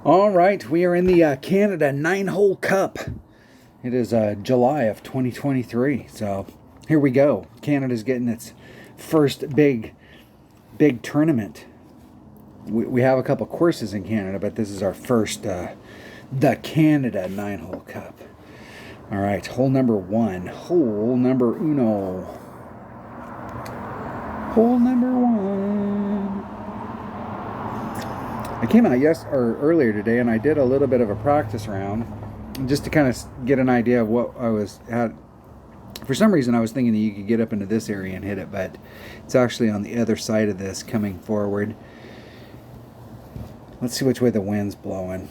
All right, we are in the Canada 9-hole cup. It is July of 2023, so here we go. Canada's getting its first big tournament. We have a couple courses in Canada, but this is our first the Canada 9-hole cup. All right, hole number one, hole number uno, hole number one. I came out earlier today, and I did a little bit of a practice round, just to kind of get an idea of what I was had. For some reason, I was thinking that you could get up into this area and hit it, but it's actually on the other side of this, coming forward. Let's see which way the wind's blowing.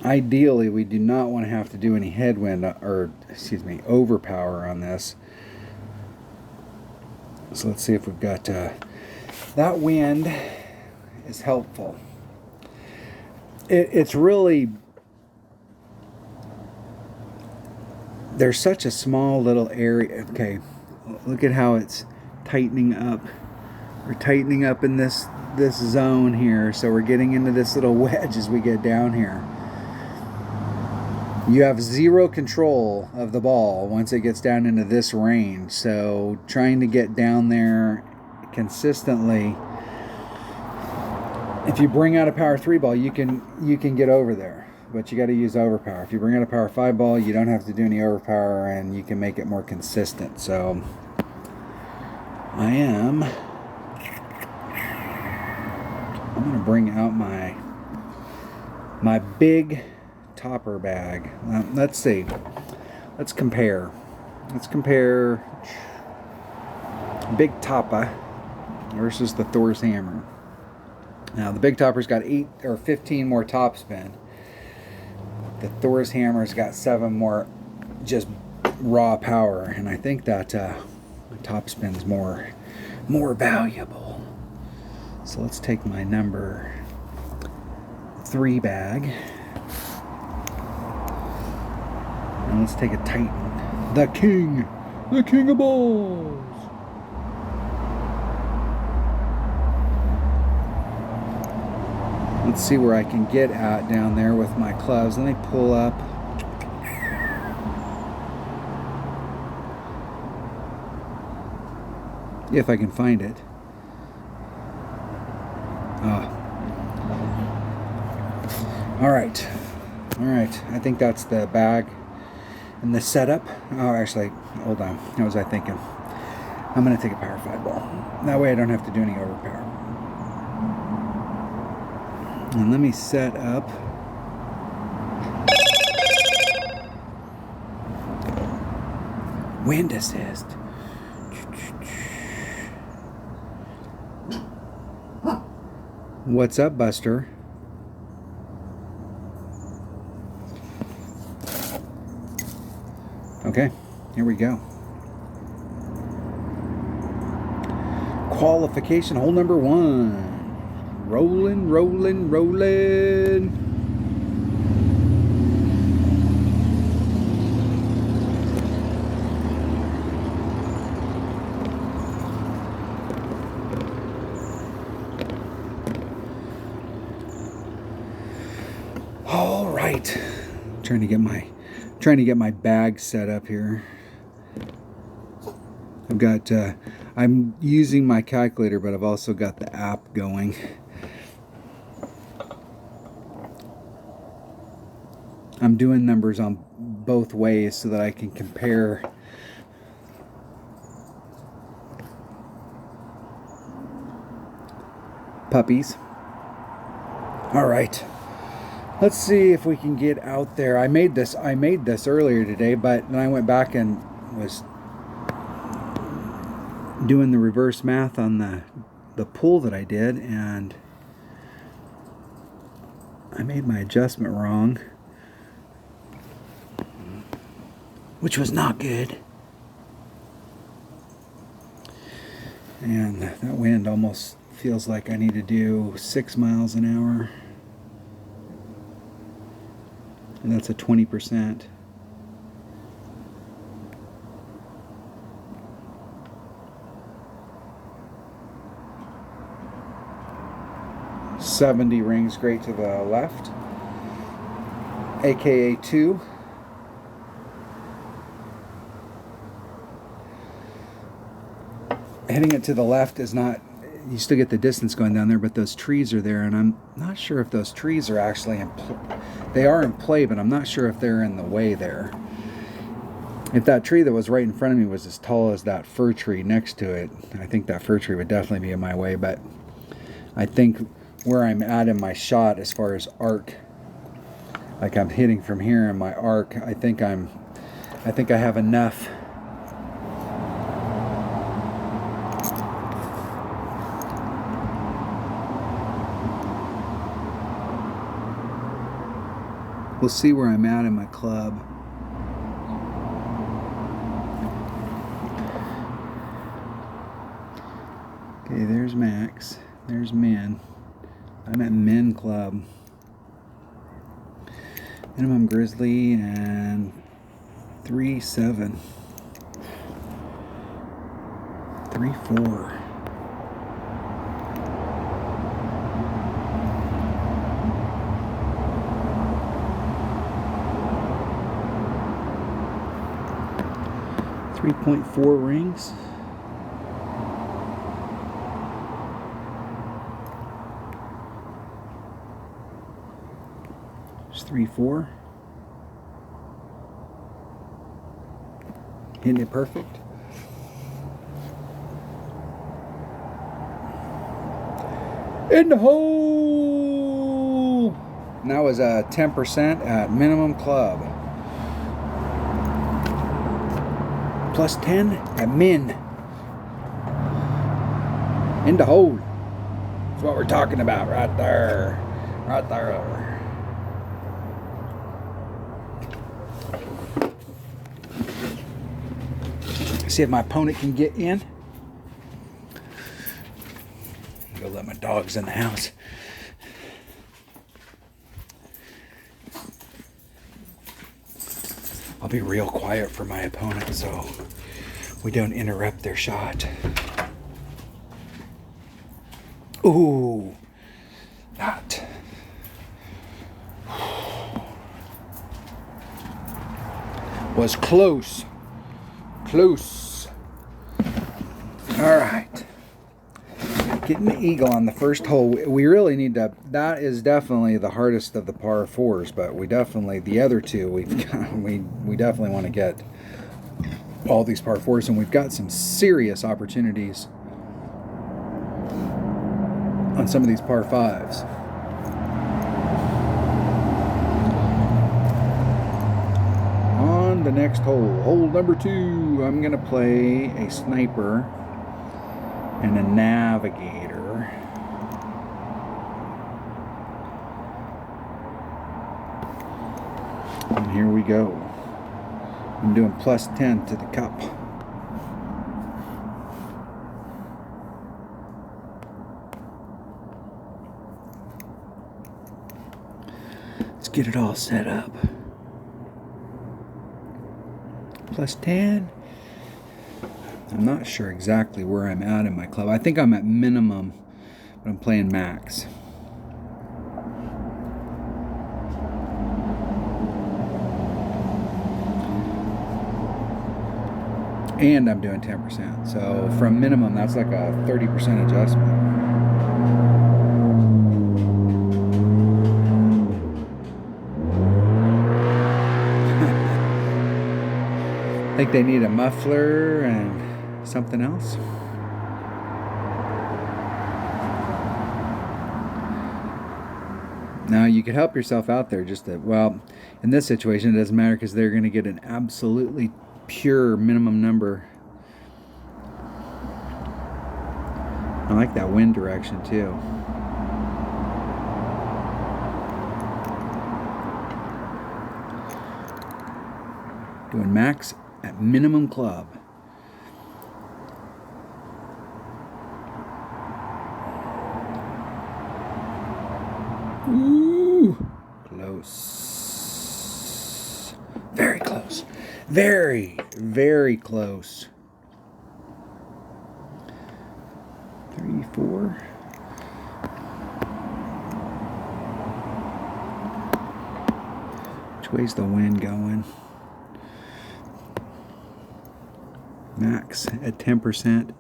Ideally, we do not want to have to do any headwind, or overpower on this. So let's see if we've got that wind is helpful. It's really, there's such a small little area. Okay, look at how it's tightening up. We're tightening up in this zone here, so we're getting into this little wedge as we get down here. You have zero control of the ball once it gets down into this range, so trying to get down there consistently. If you bring out a power 3 ball, you can get over there, but you got to use overpower. If you bring out a power 5 ball, you don't have to do any overpower, and you can make it more consistent. So I'm going to bring out my big topper bag. Let's see. Let's compare. Big Topper versus the Thor's Hammer. Now, the Big Topper's got 8 or 15 more top spin. The Thor's Hammer's got 7 more just raw power, and I think that top spin's more valuable. So let's take my number 3 bag, and let's take a Titan, the king of balls. Let's see where I can get at down there with my clubs. Let me pull up. If I can find it. All right. I think that's the bag and the setup. Oh, actually, hold on. What was I thinking? I'm going to take a power 5 ball. That way I don't have to do any overpower. And let me set up. Wind assist. What's up, Buster? Okay, here we go. Qualification hole number 1. Rolling. All right. Trying to get my bag set up here. I've got I'm using my calculator, but I've also got the app going. I'm doing numbers on both ways so that I can compare. Puppies. All right. Let's see if we can get out there. I made this earlier today, but then I went back and was doing the reverse math on the pull that I did, and I made my adjustment wrong, which was not good. And that wind almost feels like I need to do 6 miles an hour. And that's a 20%. 70 rings great to the left. AKA 2. Hitting it to the left is not, you still get the distance going down there, but those trees are there, and I'm not sure if those trees are actually in play. They are in play, but I'm not sure if they're in the way there. If that tree that was right in front of me was as tall as that fir tree next to it, I think that fir tree would definitely be in my way, but I think where I'm at in my shot as far as arc, like I'm hitting from here in my arc, I think I have enough. We'll see where I'm at in my club. Okay, there's max. There's min. I'm at min club. Minimum grizzly and 3.7. 3.4. .4 rings. It's 3.4. Hitting it perfect. In the hole. And that was 10% at minimum club. Plus 10 at min. In the hole. That's what we're talking about right there. Right there. See if my opponent can get in. Go let my dogs in the house. I'll be real quiet for my opponent so we don't interrupt their shot. Ooh, that. Was close. Close. All right. Getting the eagle on the first hole. We really need to, that is definitely the hardest of the par fours, but we definitely, the other two, we definitely want to get all these par fours, and we've got some serious opportunities on some of these par fives. On the next hole, hole number 2, I'm going to play a sniper and a navigator. And here we go. I'm doing plus 10 to the cup. Let's get it all set up. Plus 10. I'm not sure exactly where I'm at in my club. I think I'm at minimum, but I'm playing max. And I'm doing 10%. So from minimum, that's like a 30% adjustment. I think they need a muffler and something else. Now you could help yourself out there just to, well, in this situation it doesn't matter because they're going to get an absolutely pure minimum number. I like that wind direction too. Doing max at minimum club. Ooh, close. Very close. Very, very close. 3, 4. Which way's the wind going? Max at 10%.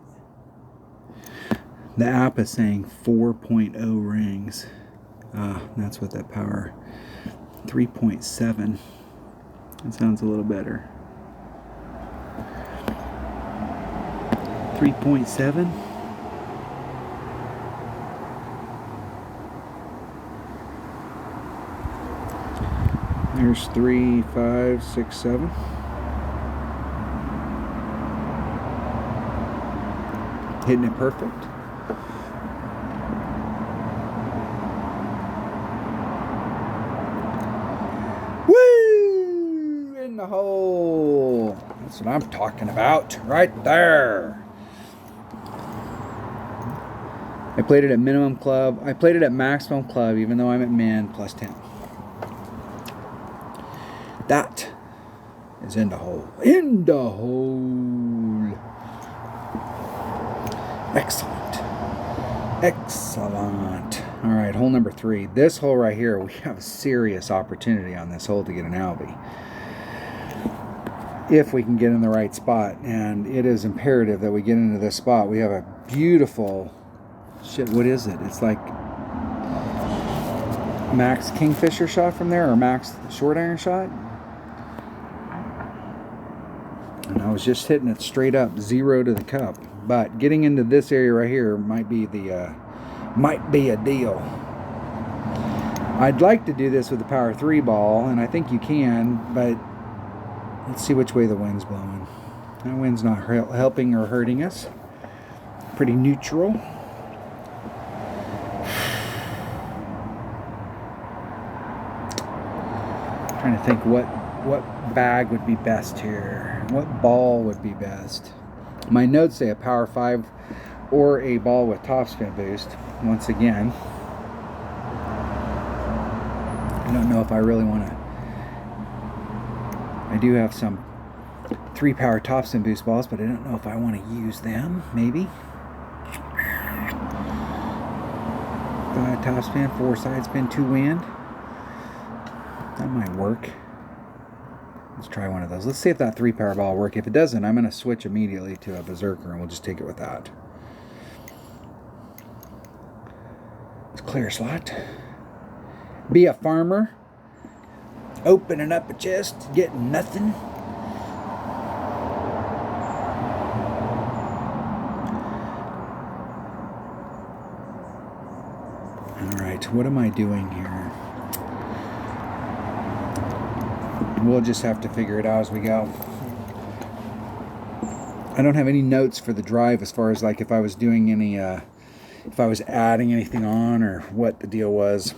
The app is saying 4.0 rings. That's what that power. 3.7. That sounds a little better. 3.7. There's 3, 5, 6, 7. Hitting it perfect. Woo! In the hole. That's what I'm talking about. Right there. I played it at minimum club. I played it at maximum club, even though I'm at min plus 10. That is in the hole. In the hole. Excellent. Excellent. All right, hole number 3. This hole right here, we have a serious opportunity on this hole to get an Albie. If we can get in the right spot. And it is imperative that we get into this spot. We have a beautiful... Shit, what is it? It's like Max Kingfisher shot from there, or Max short iron shot. And I was just hitting it straight up, 0 to the cup. But getting into this area right here might be a deal. I'd like to do this with the Power 3 ball, and I think you can, but let's see which way the wind's blowing. That wind's not helping or hurting us. Pretty neutral. Trying to think what bag would be best here. What ball would be best? My notes say a Power 5 or a ball with topspin boost. Once again, I don't know if I really want to. I do have some 3 power topspin boost balls, but I don't know if I want to use them. Maybe 5 topspin, 4 side spin, 2 wind. That might work. Let's try one of those. Let's see if that 3 power ball will work. If it doesn't, I'm going to switch immediately to a Berserker, and we'll just take it with that. It's clear slot. Be a farmer. Opening up a chest, getting nothing. Alright, what am I doing here? We'll just have to figure it out as we go. I don't have any notes for the drive as far as like if I was doing any, if I was adding anything on or what the deal was.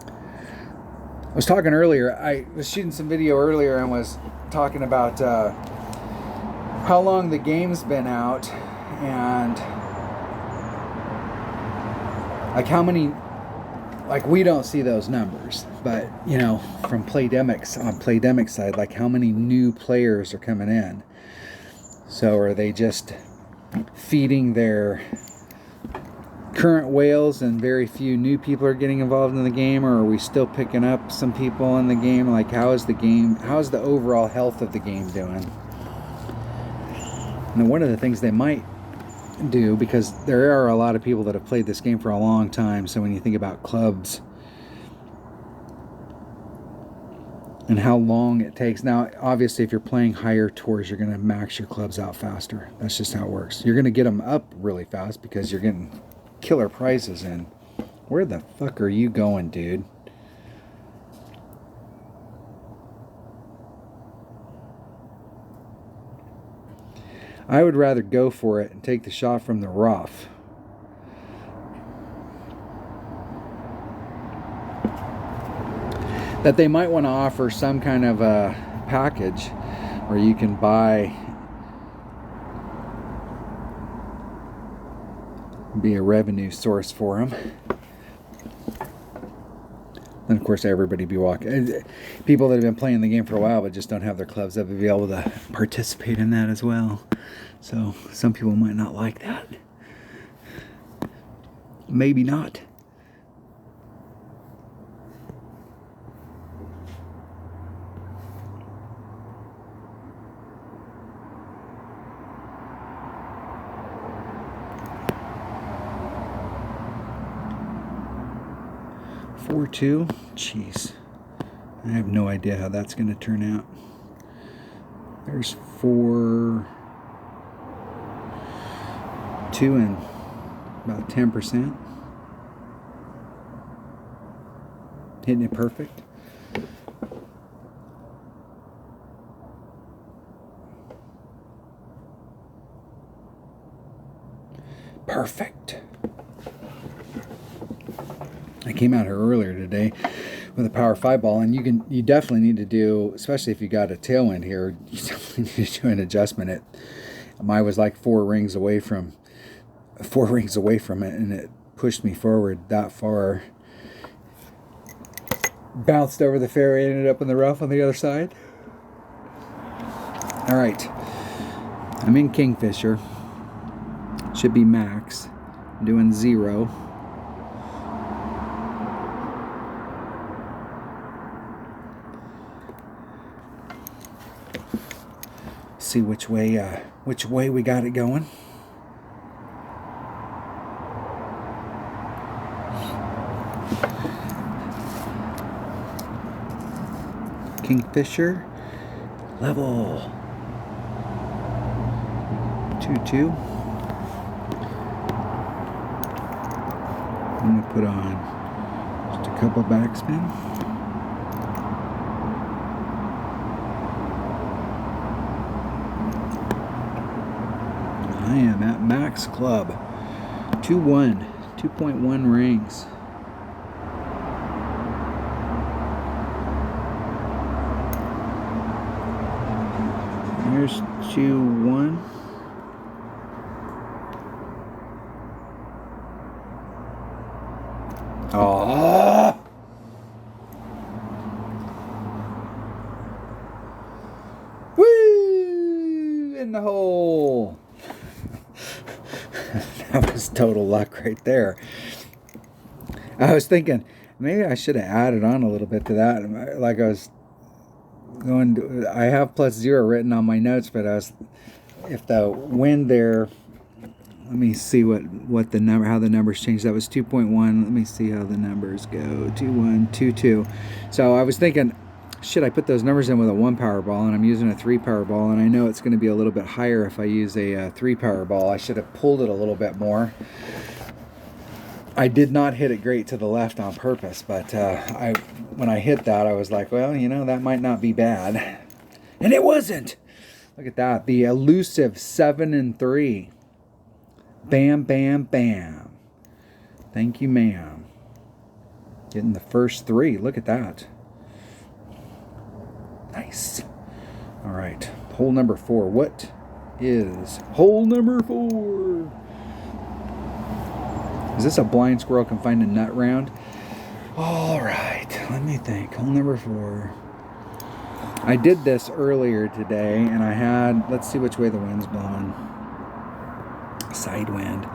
I was talking earlier, I was shooting some video earlier and was talking about how long the game's been out and like how many, like we don't see those numbers, but you know, from Playdemic's, on Playdemic's side, like how many new players are coming in. So are they just feeding their current whales and very few new people are getting involved in the game, or are we still picking up some people in the game? Like how is the game, how is the overall health of the game doing? Now one of the things they might do, because there are a lot of people that have played this game for a long time, so when you think about clubs and how long it takes, now obviously if you're playing higher tours you're going to max your clubs out faster. That's just how it works. You're going to get them up really fast because you're getting killer prizes in. Where the fuck are you going, dude? I would rather go for it and take the shot from the rough. That they might want to offer some kind of a package where you can buy, be a revenue source for them. And of course everybody be walking, people that have been playing the game for a while but just don't have their clubs up, be able to participate in that as well. So some people might not like that. Maybe not. 4-2. Jeez. I have no idea how that's going to turn out. There's 4-2 and about 10%. Hitting it perfect. Perfect. I came out here earlier today with a Power 5 ball, and you definitely need to do, especially if you got a tailwind here, you definitely need to do an adjustment. Mine was like 4 rings away from it, and it pushed me forward that far. Bounced over the fairway, ended up in the rough on the other side. All right, I'm in Kingfisher. Should be max. I'm doing 0. See which way we got it going. Kingfisher level 2-2. I'm going to put on just a couple backspin. I am at max club. 2.1 rings. Here's 2-1. Oh! Woo! In the hole. That was total luck right there. I was thinking maybe I should have added on a little bit to that. Like I was going, I have +0 written on my notes, but if the wind there. Let me see what the number, how the numbers changed. That was 2.1. Let me see how the numbers go. 2-1, 2-2. So I was thinking, should I put those numbers in with a 1 power ball, and I'm using a 3 power ball, and I know it's going to be a little bit higher if I use a 3 power ball. I should have pulled it a little bit more. I did not hit it great to the left on purpose, but when I hit that, I was like, well, that might not be bad. And it wasn't. Look at that. The elusive 7-3. Bam, bam, bam. Thank you, ma'am. Getting the first 3. Look at that. Nice. All right. Hole number 4. What is hole number 4? Is this a blind squirrel can find a nut round? All right. Let me think. Hole number 4. I did this earlier today, and I had, let's see which way the wind's blowing. Side wind.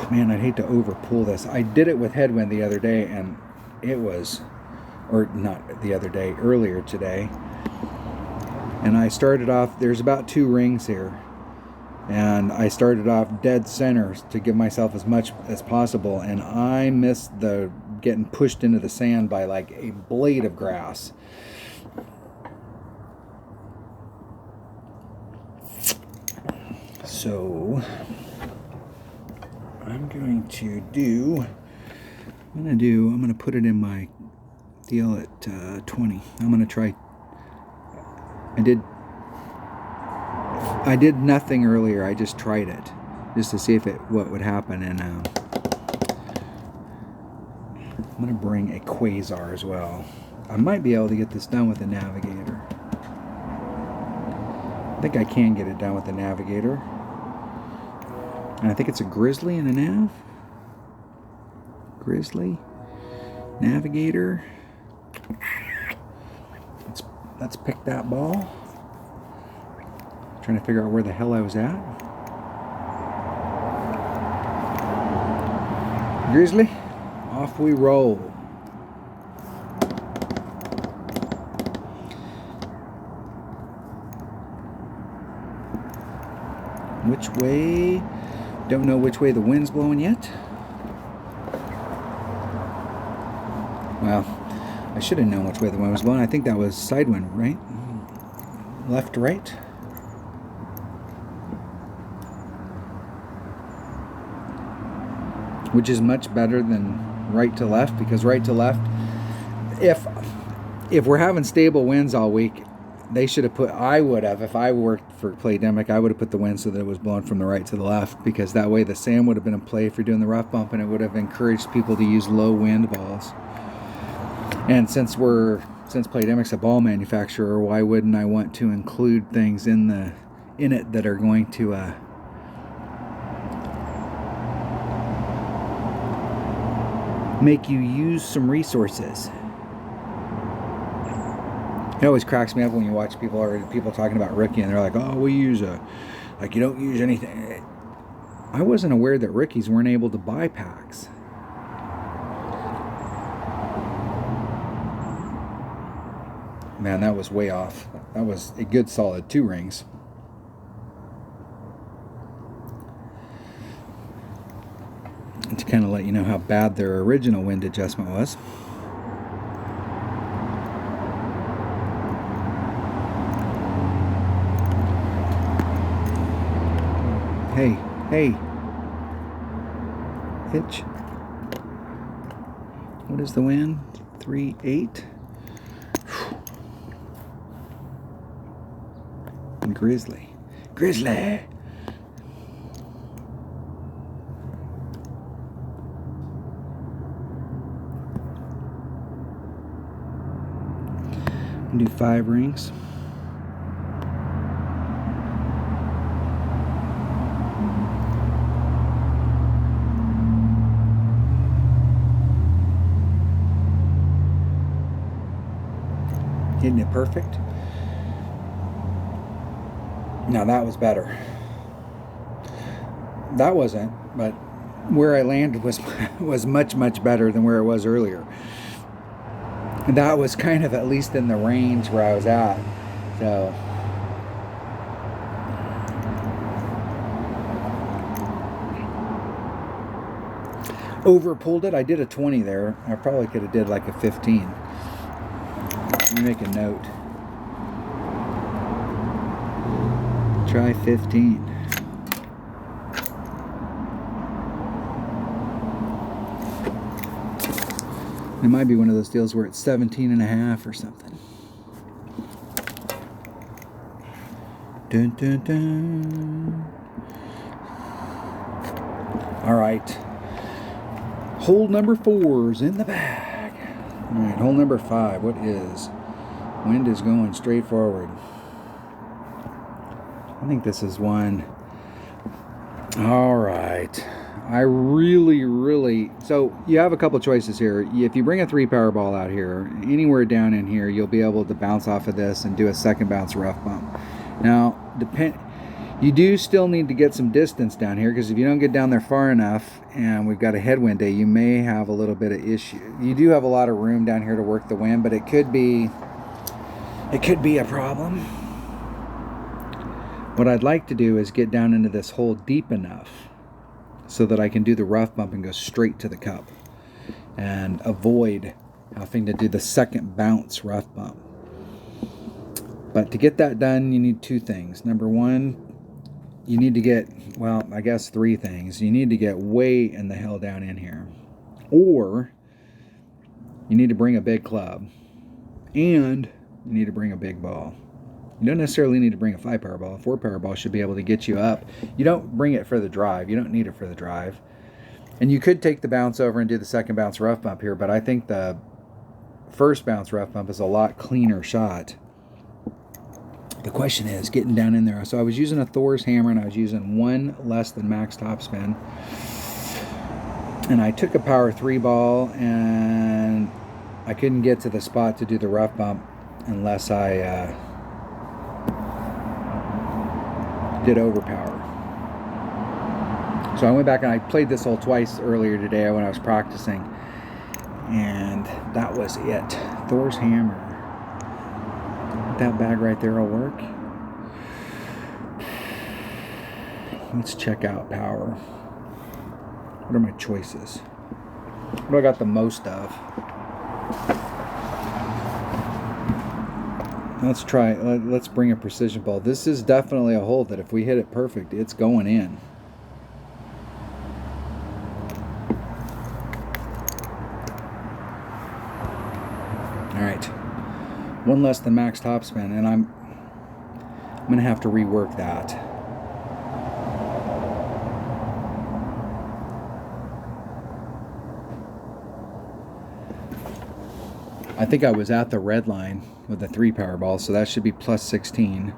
Man, I'd hate to overpull this. I did it with headwind the other day, and it was, or not the other day, earlier today. And I started off, there's about 2 rings here. And I started off dead center to give myself as much as possible. And I missed the getting pushed into the sand by like a blade of grass. So I'm going to put it in my deal at 20. I'm going to try. I did nothing earlier. I just tried it just to see what would happen. And I'm going to bring a Quasar as well. I might be able to get this done with a Navigator. I think I can get it done with the Navigator. And I think it's a Grizzly and a Nav. Grizzly. Navigator. Let's pick that ball. Trying to figure out where the hell I was at. Grizzly. Off we roll. Which way? Don't know which way the wind's blowing yet. Well, I should have known which way the wind was blowing. I think that was side wind, right? Left to right. Which is much better than right to left, because right to left, if we're having stable winds all week, they should have put, I would have, if I worked for Playdemic, I would have put the wind so that it was blowing from the right to the left, because that way the sand would have been in play for doing the rough bump, and it would have encouraged people to use low wind balls. And since Playdemic's a ball manufacturer, why wouldn't I want to include things in it that are going to make you use some resources? It always cracks me up when you watch people talking about Rickie, and they're like, "Oh, we use you don't use anything." I wasn't aware that Rickies weren't able to buy packs. Man, that was way off. That was a good solid 2 rings. To kind of let you know how bad their original wind adjustment was. Hey, hitch. What is the wind? 3.8. And Grizzly. Do 5 rings. Isn't it perfect? Now that was better. That wasn't, but where I landed was much better than where it was earlier. That was kind of at least in the range where I was at. So over pulled it. I did a 20 there. I probably could have did like a 15. Let me make a note. Try 15. It might be one of those deals where it's 17.5 or something. Dun, dun, dun. All right. Hole number 4's in the bag. All right, hole number 5. What is? Wind is going straight forward. I think this is one. All right. I really, so you have a couple choices here. If you bring a 3 power ball out here, anywhere down in here, you'll be able to bounce off of this and do a second bounce rough bump. Now, you do still need to get some distance down here, because if you don't get down there far enough and we've got a headwind day, you may have a little bit of issue. You do have a lot of room down here to work the wind, but it could be a problem. What I'd like to do is get down into this hole deep enough so that I can do the rough bump and go straight to the cup and avoid having to do the second bounce rough bump. But to get that done, you need 2 things. Number 1, you need to get, well, I guess 3 things. You need to get way in the hell down in here. Or you need to bring a big club. And you need to bring a big ball. You don't necessarily need to bring a 5 power ball. A 4 power ball should be able to get you up. You don't bring it for the drive. You don't need it for the drive. And you could take the bounce over and do the second bounce rough bump here, but I think the first bounce rough bump is a lot cleaner shot. The question is getting down in there. So I was using a Thor's hammer, and I was using 1 less than max topspin. And I took a power 3 ball, and I couldn't get to the spot to do the rough bump unless I did overpower. So I went back and I played this hole twice earlier today when I was practicing, and that was it. Thor's hammer. That bag right there will work. Let's check out power. What are my choices? What do I got the most of? Let's try. Let's bring a precision ball. This is definitely a hole that if we hit it perfect, it's going in. All right, one less than max topspin, and I'm gonna have to rework that. I think I was at the red line with the 3 Powerball, so that should be plus 16.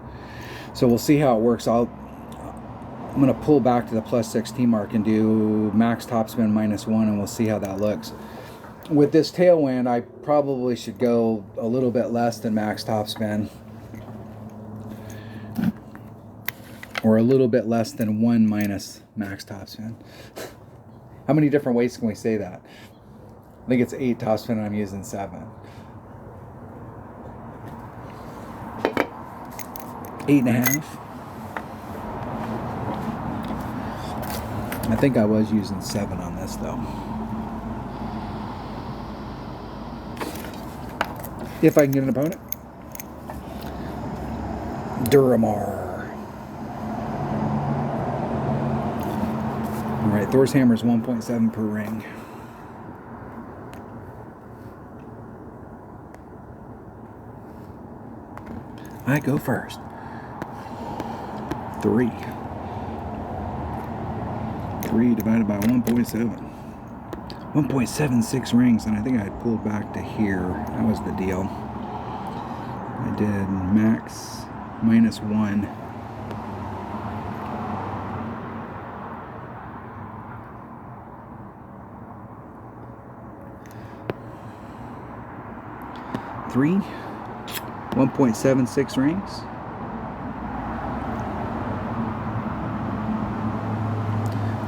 So we'll see how it works. I'm gonna pull back to the plus 16 mark and do max topspin -1, and we'll see how that looks. With this tailwind, I probably should go a little bit less than max topspin, or a little bit less than 1 minus max topspin. How many different ways can we say that? I think it's 8 topspin and I'm using 7. 8.5. I think I was using 7 on this though. If I can get an opponent. Duramar. Alright, Thor's hammer is 1.7 per ring. I go first. 3. 3 divided by 1.7. 1.76 rings, and I think I had pulled back to here. That was the deal. I did max -1. Three. 1.76 rings.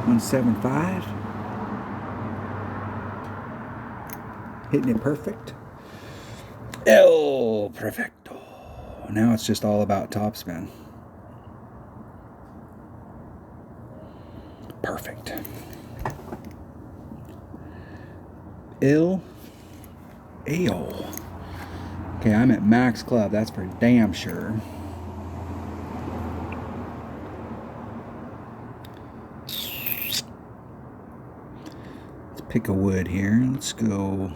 175. Hitting it perfect. El Perfecto. Now it's just all about topspin. Perfect. El Ale. Okay, I'm at max club. That's for damn sure. Let's pick a wood here. Let's go.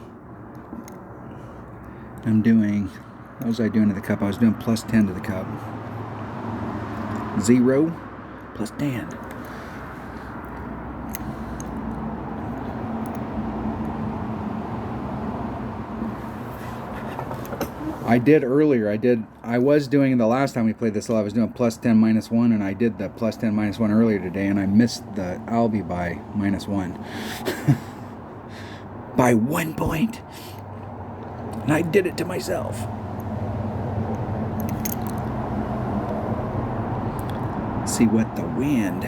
What was I doing to the cup? I was doing plus 10 to the cup. 0 plus 10. I did earlier. I was doing the last time we played this. I was doing plus 10 -1, and I did the plus 10 -1 earlier today, and I missed the Albi by -1 by 1 point, and I did it to myself. Let's see what the wind.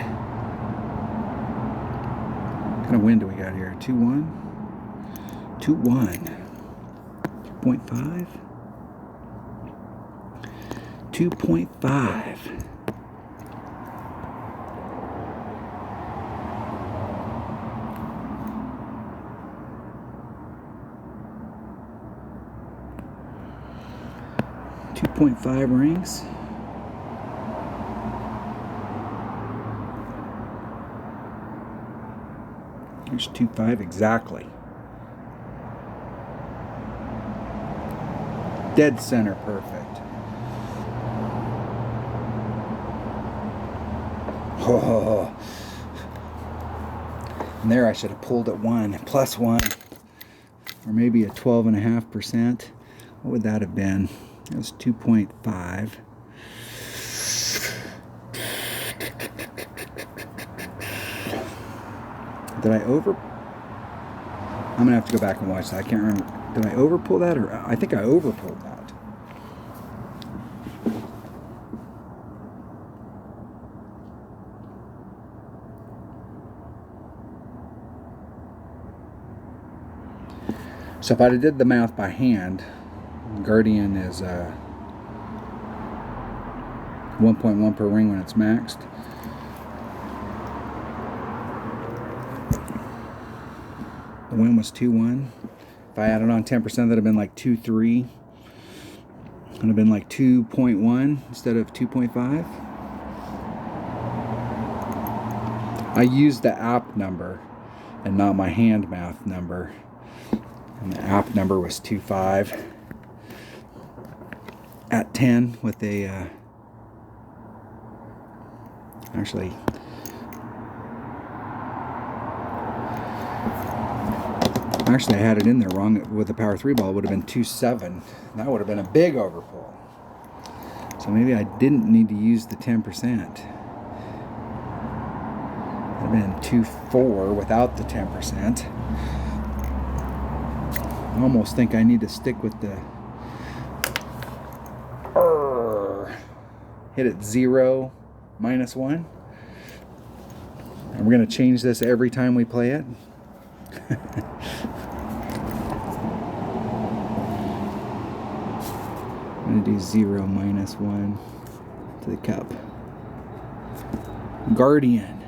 What kind of wind do we got here? 2-1, 2-1, 2.5. 2.5. .5 rings. There's 2.5 exactly. Dead center perfect. Oh. And there I should have pulled at 1, plus 1, or maybe a 12.5%. What would that have been? That was 2.5. Did I over? I'm gonna have to go back and watch that. I can't remember. Did I over pull that, or I think I over pulled that. So if I did the math by hand, Guardian is 1.1 per ring when it's maxed. The win was 2-1. If I added on 10%, that'd have been like 2-3. Would have been like 2.1 instead of 2.5. I used the app number and not my hand math number. And the app number was 2.5 at 10 with a actually I had it in there wrong. With the Power 3 ball, it would have been 2.7. That would have been a big overpull. So maybe I didn't need to use the 10%. It would have been 2.4 without the 10%. I almost think I need to stick with the hit it 0 minus 1. And we're going to change this every time we play it. I'm going to do 0 minus 1 to the cup. Guardian.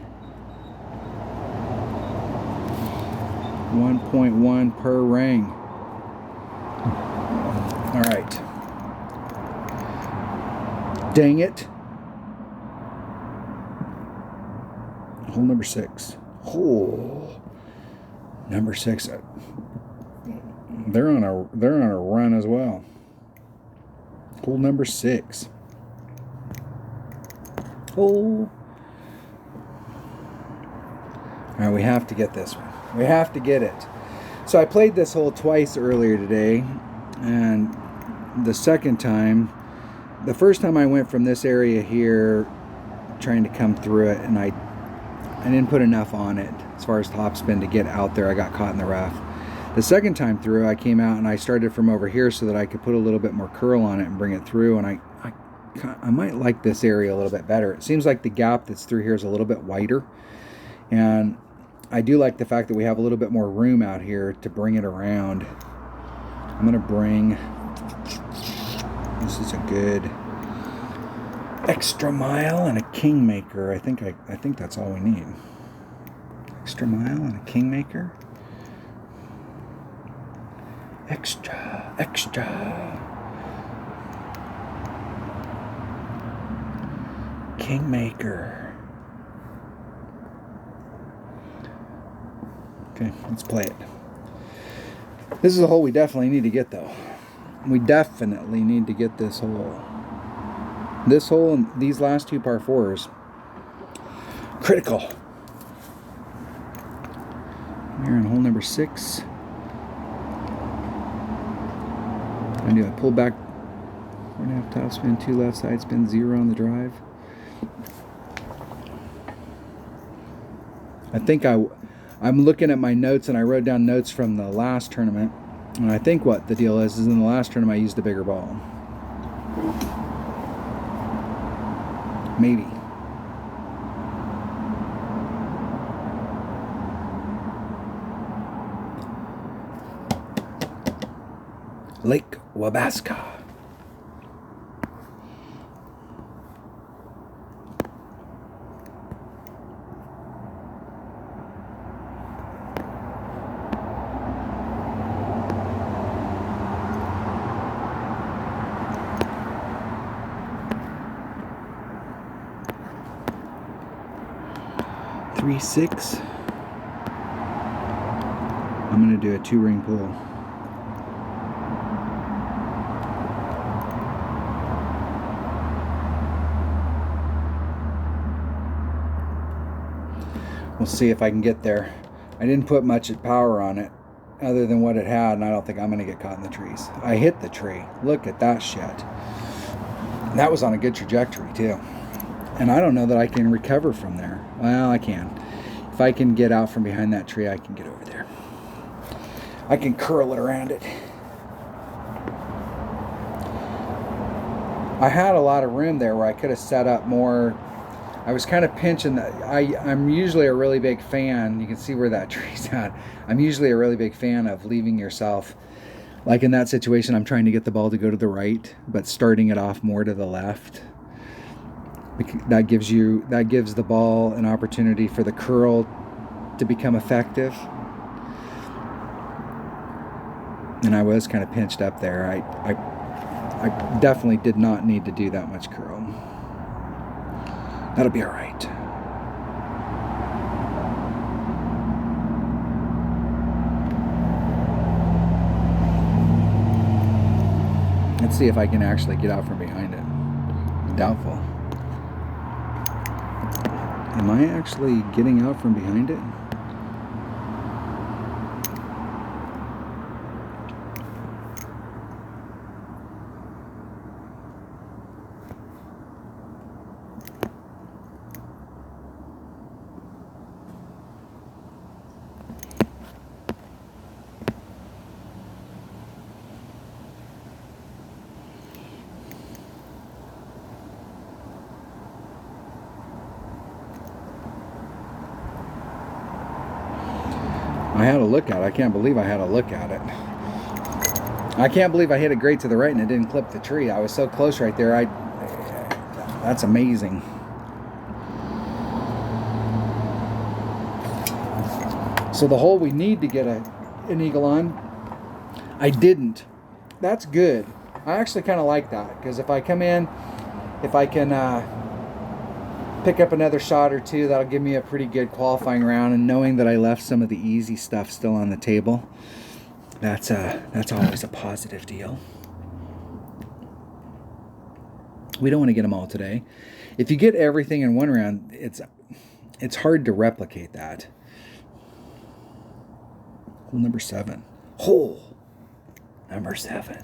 1.1 per ring. All right. Dang it. Hole number 6. Hole number 6. They're on a run as well. Hole number 6. Hole. All right, we have to get this one. We have to get it. So I played this hole twice earlier today, and the second time, the first time I went from this area here, trying to come through it, and I didn't put enough on it as far as topspin to get out there. I got caught in the rough. The second time through, I came out and I started from over here so that I could put a little bit more curl on it and bring it through. And I might like this area a little bit better. It seems like the gap that's through here is a little bit wider. And I do like the fact that we have a little bit more room out here to bring it around. I'm going to bring, this is a good extra mile and a kingmaker. I think that's all we need. Extra mile and a kingmaker. Extra. Kingmaker. Okay, let's play it. This is a hole we definitely need to get, though. We definitely need to get this hole. This hole and these last two par 4s. Critical. We're on hole number 6. I do a pull back, 4.5 top spin, 2 left side spin, 0 on the drive. I think I'm looking at my notes, and I wrote down notes from the last tournament. And I think what the deal is in the last tournament I used a bigger ball. Maybe. Lake Wabasca. Three, 6. I'm going to do a 2-ring pull. We'll see if I can get there. I didn't put much power on it other than what it had, and I don't think I'm going to get caught in the trees. I hit the tree. Look at that shit. And that was on a good trajectory too. And I don't know that I can recover from there. Well, I can. If I can get out from behind that tree, I can get over there. I can curl it around it. I had a lot of room there where I could have set up more. I was kind of pinching that. I'm usually a really big fan. You can see where that tree's at. I'm usually a really big fan of leaving yourself, like in that situation, I'm trying to get the ball to go to the right, but starting it off more to the left. That gives the ball an opportunity for the curl to become effective. And I was kind of pinched up there. I definitely did not need to do that much curl. That'll be all right. Let's see if I can actually get out from behind it. Doubtful. Am I actually getting out from behind it? I had a look at it. I can't believe I had a look at it. I can't believe I hit it great to the right and it didn't clip the tree. I was so close right there. That's amazing. So the hole we need to get an eagle on, I didn't. That's good. I actually kind of like that, because if I come in, if I can pick up another shot or two, that'll give me a pretty good qualifying round. And knowing that I left some of the easy stuff still on the table, that's always a positive deal. We don't want to get them all today. If you get everything in one round, it's hard to replicate that. Hole number 7. Hole number 7.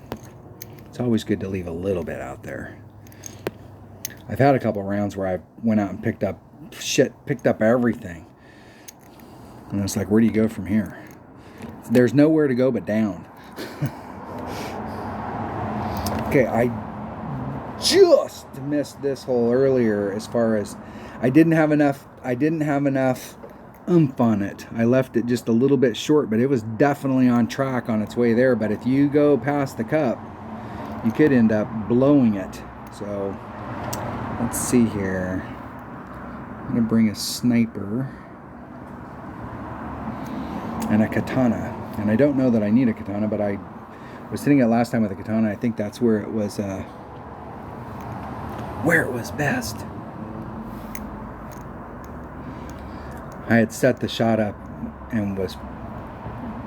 It's always good to leave a little bit out there. I've had a couple rounds where I went out and picked up everything. And it's like, where do you go from here? There's nowhere to go but down. Okay, I just missed this hole earlier as far as I didn't have enough oomph on it. I left it just a little bit short, but it was definitely on track on its way there. But if you go past the cup, you could end up blowing it. So let's see here. I'm going to bring a sniper and a katana. And I don't know that I need a katana, but I was hitting it last time with a katana. I think that's where it was best. I had set the shot up and was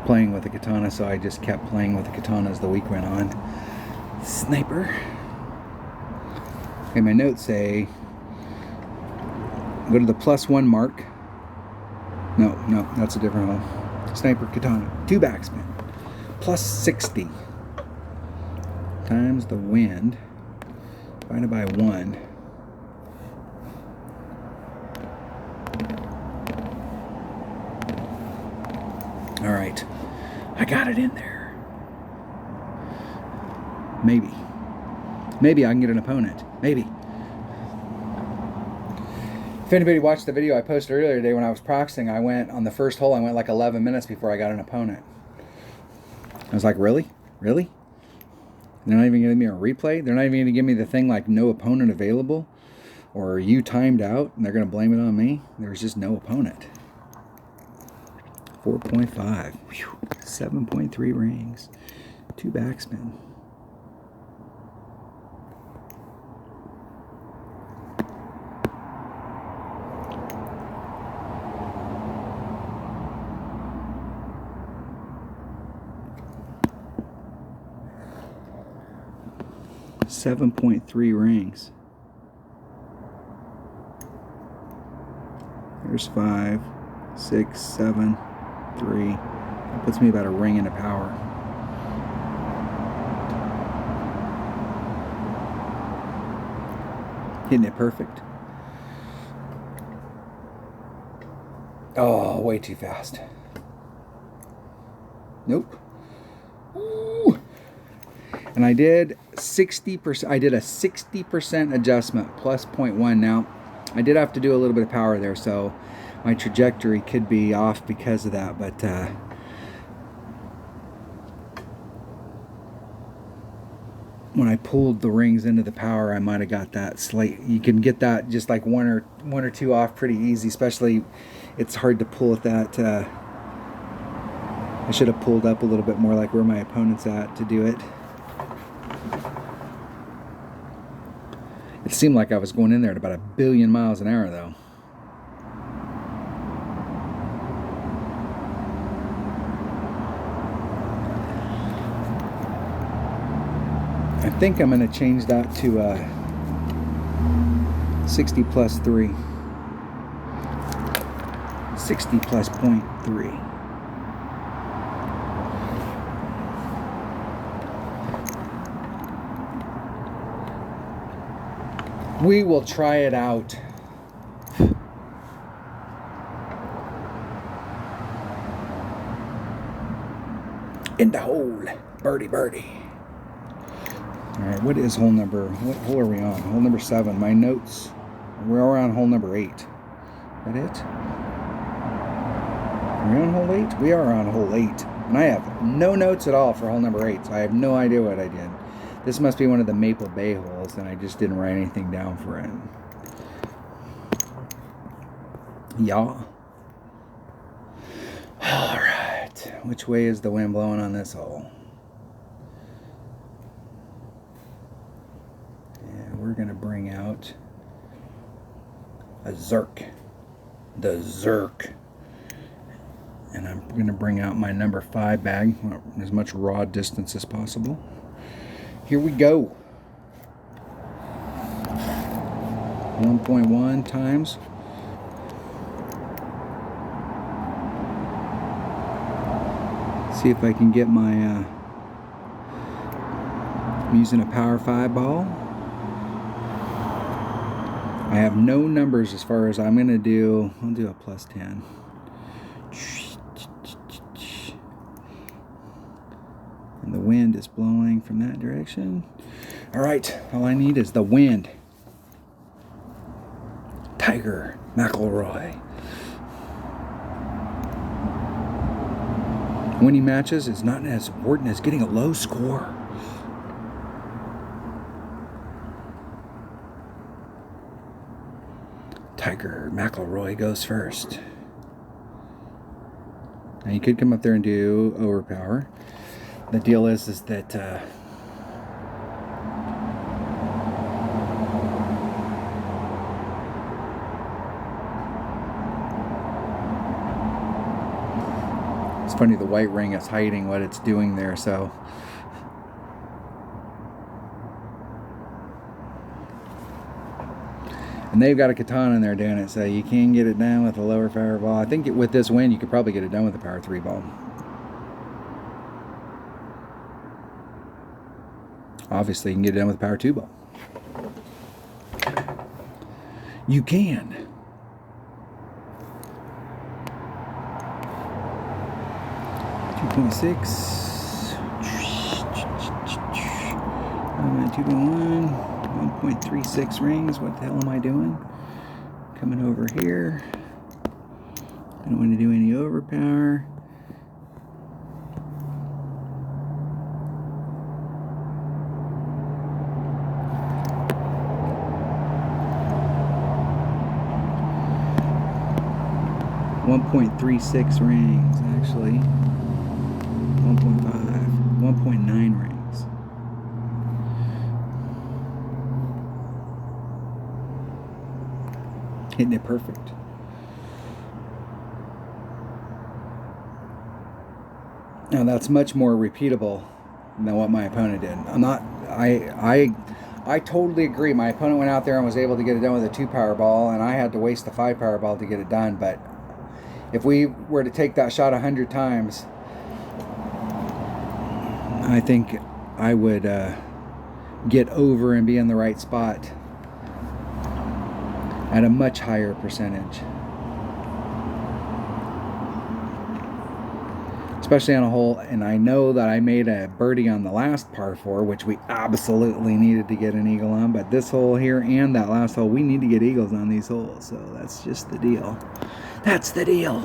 playing with the katana, so I just kept playing with the katana as the week went on. Sniper. Okay, my notes say go to the +1 mark. No, that's a different hole. Sniper katana. 2 backspin. +60 times the wind divided by 1. All right, I got it in there. Maybe I can get an opponent. Maybe. If anybody watched the video I posted earlier today when I was practicing, I went on the first hole, I went like 11 minutes before I got an opponent. I was like, really? Really? They're not even giving me a replay? They're not even going to give me the thing like no opponent available? Or you timed out and they're going to blame it on me? There's just no opponent. 4.5. 7.3 rings. 2 backspin. .3 rings. There's 5, 6, 7, 3. That puts me about a ring into power. Hitting it perfect. Oh, way too fast. Nope. Ooh. And I did 60%. I did a 60% adjustment plus 0.1. Now, I did have to do a little bit of power there, so my trajectory could be off because of that. But when I pulled the rings into the power, I might have got that slight. You can get that just like one or two off pretty easy. Especially, it's hard to pull at that. I should have pulled up a little bit more, like where my opponent's at, to do it. seemed like I was going in there at about 1 billion miles an hour, though. I think I'm going to change that to 60 plus 3. 60 plus 0.3. We will try it out. In the hole. Birdie, birdie. Alright, what is hole number? What hole are we on? Hole number 7. My notes. We're on hole number 8. Is that it? Are we on hole 8? We are on hole 8. And I have no notes at all for hole number 8, so I have no idea what I did. This must be one of the Maple Bay holes, and I just didn't write anything down for it. Yeah. Alright. Which way is the wind blowing on this hole? Yeah, we're going to bring out a Zerk. The Zerk. And I'm going to bring out my number 5 bag, as much raw distance as possible. Here we go. 1.1 times. See if I can get my, I'm using a Power 5 ball. I have no numbers as far as I'm going to do. I'll do a plus 10. And the wind is blowing from that direction. Alright, all I need is the wind. Tiger McIlroy. Winning matches is not as important as getting a low score. Tiger McIlroy goes first. Now you could come up there and do overpower. The deal is that it's funny, the white ring is hiding what it's doing there, so and they've got a katana in there doing it, so you can get it done with a lower power ball. I think with this wind you could probably get it done with a Power 3 ball. Obviously, you can get it done with a Power 2 ball. You can. .6, 2.1, 1.36 rings. What the hell am I doing? Coming over here. I don't want to do any overpower. .36 rings, actually. 1.5, 1.9 rings. Hitting it perfect. Now that's much more repeatable than what my opponent did. I totally agree. My opponent went out there and was able to get it done with a 2 power ball, and I had to waste the 5 power ball to get it done. But if we were to take that shot 100 times, I think I would get over and be in the right spot at a much higher percentage. Especially on a hole, and I know that I made a birdie on the last par 4, which we absolutely needed to get an eagle on, but this hole here and that last hole, we need to get eagles on these holes, so that's just the deal. That's the deal.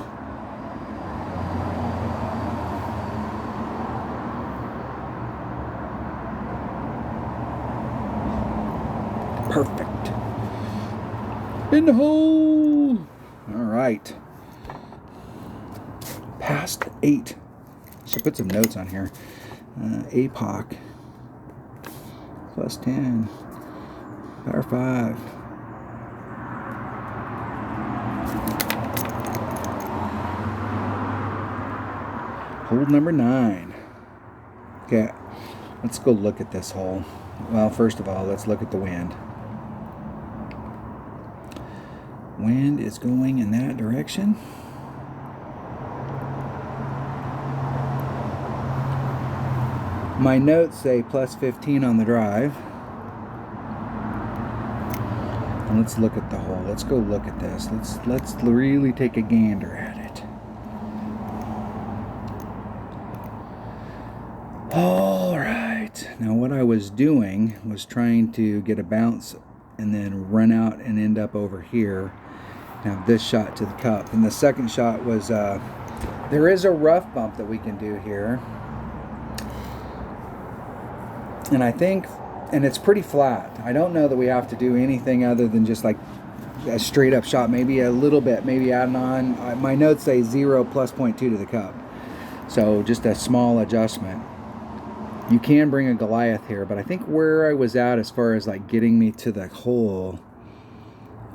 Perfect. In the hole. All right. Past 8. Should put some notes on here. APOC. Plus 10. Power 5. Hole number 9. Okay, let's go look at this hole. Well, first of all, let's look at the wind. Wind is going in that direction. My notes say plus 15 on the drive. And let's look at the hole. Let's go look at this. Let's really take a gander at it. All right. Now what I was doing was trying to get a bounce and then run out and end up over here. Now this shot to the cup. And the second shot was, there is a rough bump that we can do here. And I think, and it's pretty flat. I don't know that we have to do anything other than just like a straight up shot, maybe a little bit, maybe adding on. My notes say 0 plus 0.2 to the cup. So just a small adjustment. You can bring a Goliath here, but I think where I was at as far as like getting me to the hole,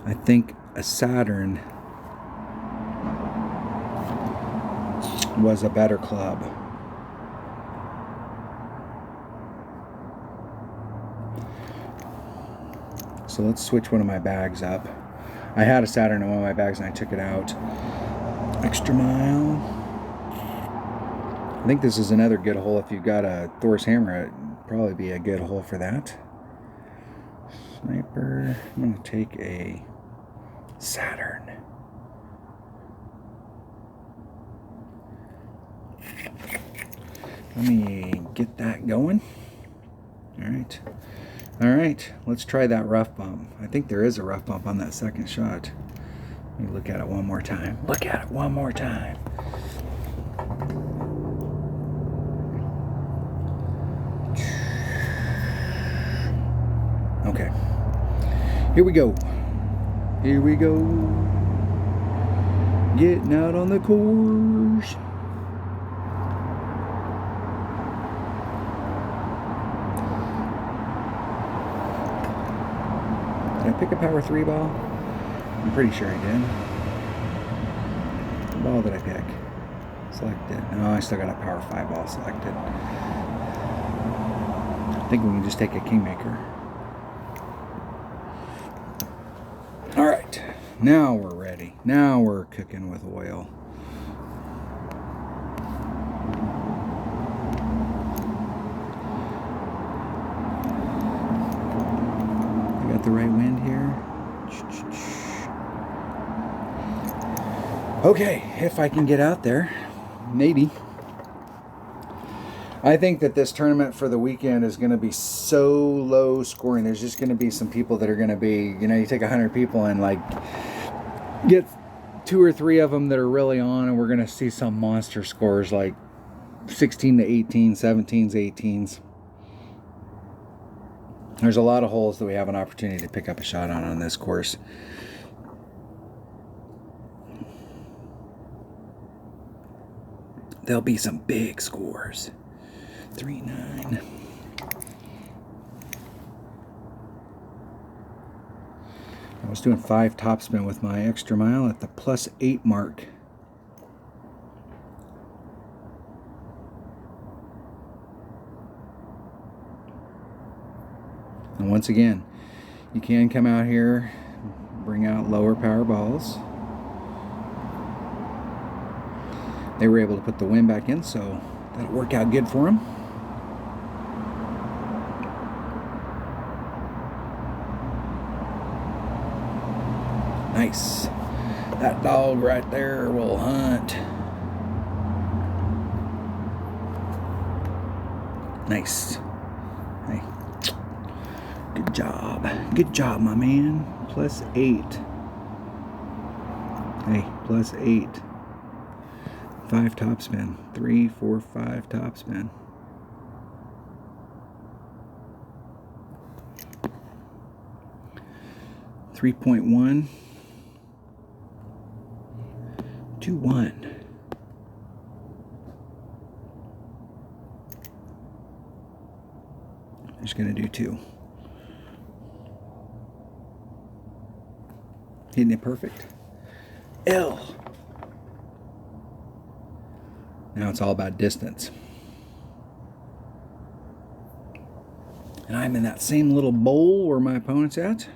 I think a Saturn was a better club. So let's switch one of my bags up. I had a Saturn in one of my bags and I took it out. Extra mile. I think this is another good hole. If you've got a Thor's hammer, it'd probably be a good hole for that. Sniper. I'm going to take a Saturn. Let me get that going. All right. All right, let's try that rough bump. I think there is a rough bump on that second shot. Let me look at it one more time. Look at it one more time. Okay. Here we go. Here we go. Getting out on the course. Did I pick a power 3 ball? I'm pretty sure I did. What ball did I pick? Selected. No, I still got a power 5 ball selected. I think we can just take a Kingmaker. Alright, now we're ready. Now we're cooking with oil. The right wind here. Okay, if I can get out there, maybe. I think that this tournament for the weekend is going to be so low scoring. There's just going to be some people that are going to be, you know, you take 100 people and like get 2 or 3 of them that are really on, and we're going to see some monster scores like 16 to 18, 17s, 18s. There's a lot of holes that we have an opportunity to pick up a shot on this course. There'll be some big scores. 3-9. I was doing 5 topspin with my extra mile at the +8 mark. And once again, you can come out here, bring out lower power balls. They were able to put the wind back in, so that'll work out good for them. Nice. That dog right there will hunt. Nice. Hey. Good job. Good job, my man. +8. Hey, +8. 5 topspin. 3, 4, 5 topspin. $3.1 to 1. I'm just going to do 2. Hitting it perfect. L. Now it's all about distance. And I'm in that same little bowl where my opponent's at.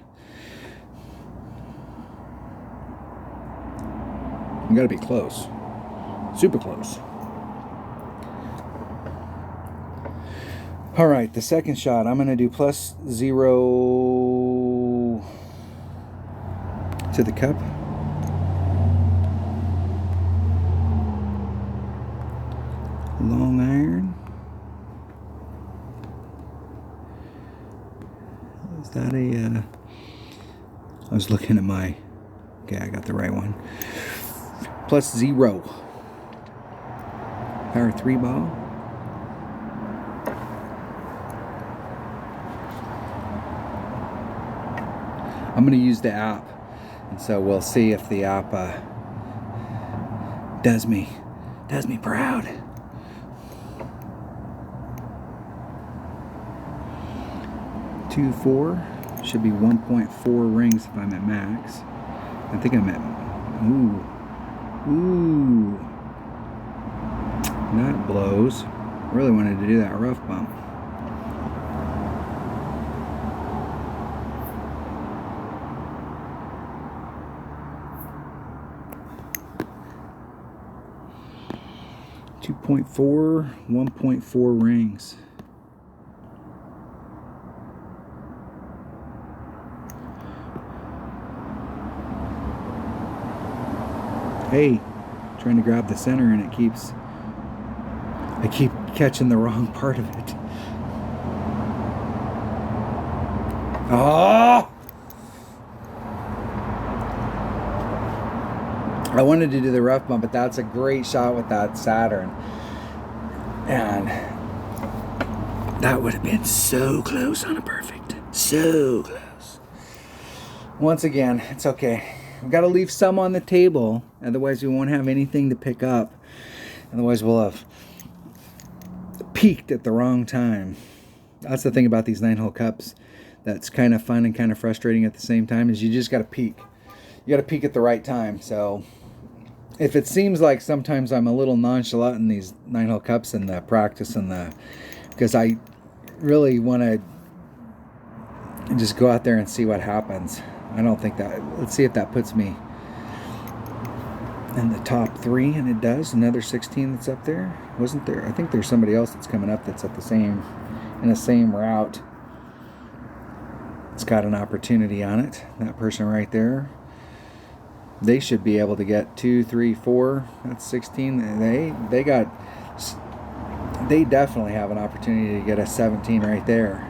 You gotta be close. Super close. Alright, the second shot, I'm gonna do +0 to the cup. Long iron. Is that a, I was looking at my, okay, I got the right one. +0. Power 3 ball. I'm going to use the app, and so we'll see if the app does me proud. Two, 4 should be 1.4 rings if I'm at max. I think I'm at, ooh, that blows. Really wanted to do that rough bump. .4, 1.4 rings. Hey, trying to grab the center and I keep catching the wrong part of it. Oh! I wanted to do the rough bump, but that's a great shot with that Saturn. And that would have been so close on a perfect. So close. Once again, it's okay. We've got to leave some on the table. Otherwise, we won't have anything to pick up. Otherwise, we'll have peaked at the wrong time. That's the thing about these 9-hole cups. That's kind of fun and kind of frustrating at the same time, is you just got to peak. You got to peak at the right time. So if it seems like sometimes I'm a little nonchalant in these 9-hole cups and the practice and because I really want to just go out there and see what happens. I don't think that, let's see if that puts me in the top 3, and it does. Another 16 that's up there. Wasn't there? I think there's somebody else that's coming up that's at the same, in the same route. It's got an opportunity on it. That person right there. They should be able to get 2, 3, 4. That's 16. They definitely have an opportunity to get a 17 right there.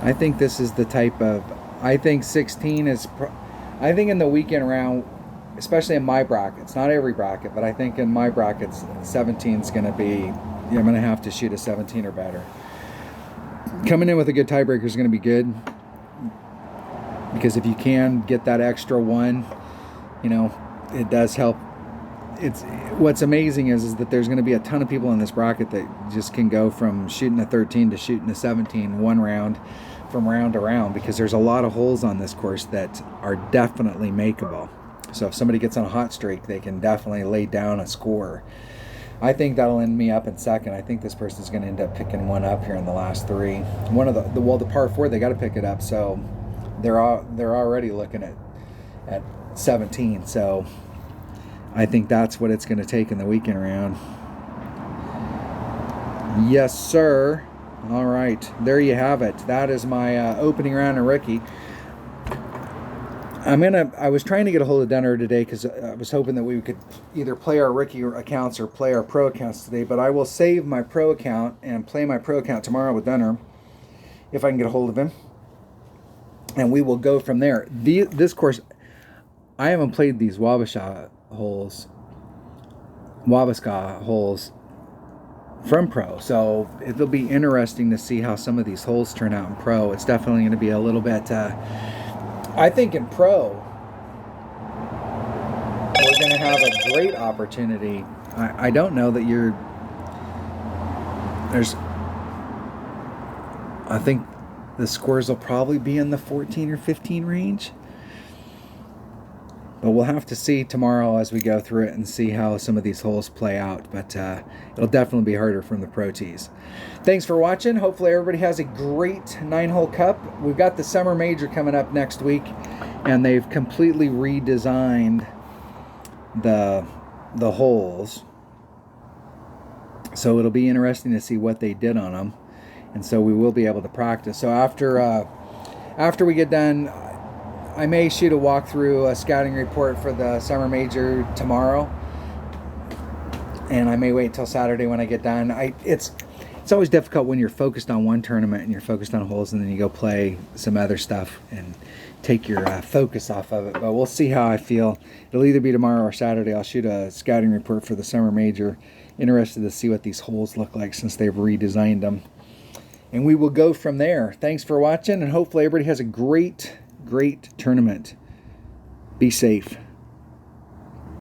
I think this is the type of, I think 16 is, I think in the weekend round, especially in my brackets, not every bracket, but I think in my brackets, 17 is going to be, I'm going to have to shoot a 17 or better. Coming in with a good tiebreaker is going to be good, because if you can get that extra one, it does help. What's amazing is that there's going to be a ton of people in this bracket that just can go from shooting a 13 to shooting a 17 one round, from round to round, because there's a lot of holes on this course that are definitely makeable. So if somebody gets on a hot streak, they can definitely lay down a score. I think that'll end me up in second. I think this person's going to end up picking one up here in the last 3. One of the par 4, they got to pick it up, so they're already looking at 17. So I think that's what it's going to take in the weekend round. Yes, sir. All right, there you have it. That is my opening round of Ricky. I was trying to get a hold of Dunner today because I was hoping that we could either play our Ricky accounts or play our pro accounts today, but I will save my pro account and play my pro account tomorrow with Dunner if I can get a hold of him, and we will go from there. This course, I haven't played these Wabasca holes from pro, so it'll be interesting to see how some of these holes turn out in pro. It's definitely going to be a little bit I think in pro we're going to have a great opportunity. I don't know that I think the scores will probably be in the 14 or 15 range. But we'll have to see tomorrow as we go through it and see how some of these holes play out. But it'll definitely be harder from the Pro Tees. Thanks for watching. Hopefully everybody has a great 9-hole cup. We've got the Summer Major coming up next week, and they've completely redesigned the holes. So it'll be interesting to see what they did on them. And so we will be able to practice. So after we get done, I may shoot a walkthrough, a scouting report for the Summer Major tomorrow, and I may wait until Saturday when I get done. It's always difficult when you're focused on one tournament and you're focused on holes, and then you go play some other stuff and take your focus off of it. But we'll see how I feel. It'll either be tomorrow or Saturday. I'll shoot a scouting report for the Summer Major. Interested to see what these holes look like since they've redesigned them. And we will go from there. Thanks for watching, and hopefully everybody has a great tournament. Be safe.